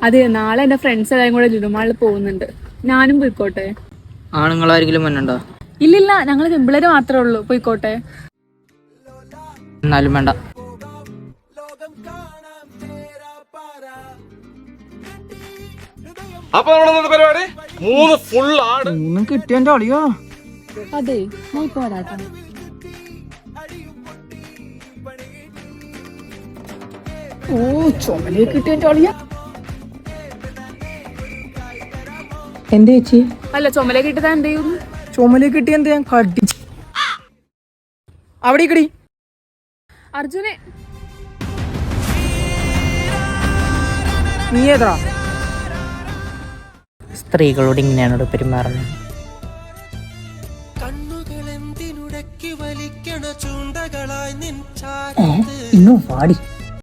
അതെ, നാളെ എന്റെ ഫ്രണ്ട്സ് എല്ലാവരും കൂടെ ലുലുമാളിൽ പോകുന്നുണ്ട്. ഞാനും പോയിക്കോട്ടെ? ആണുങ്ങളാരെങ്കിലും വന്നുണ്ടോ? ഇല്ലില്ല, ഞങ്ങൾ പെമ്പിളേര് മാത്രമേ ഉള്ളൂ. പോയിക്കോട്ടെ? എന്നാലും വേണ്ട. അപ്പൊ പരിപാടി 3 ഫുൾ ആട് കിട്ടിയ അളിയോ. അതെ, ഞാൻ ഇപ്പൊ വരാട്ടോ. ഓ, ചുമലേ കിട്ടിയ അളിയ. എന്റെ ചേച്ചി അല്ല, ചുമല കിട്ടതാ എന്ത് ചെയ്യുന്നു? ചുമലേ കിട്ടിയ എന്ത്? ഞാൻ കടി അവിടെ കിടി. അർജുനെ, നീ ഏതാ? സ്ത്രീകളോട് ഇങ്ങനെയാണോ പെരുമാറുന്നത്? ഇന്നോ പാടി.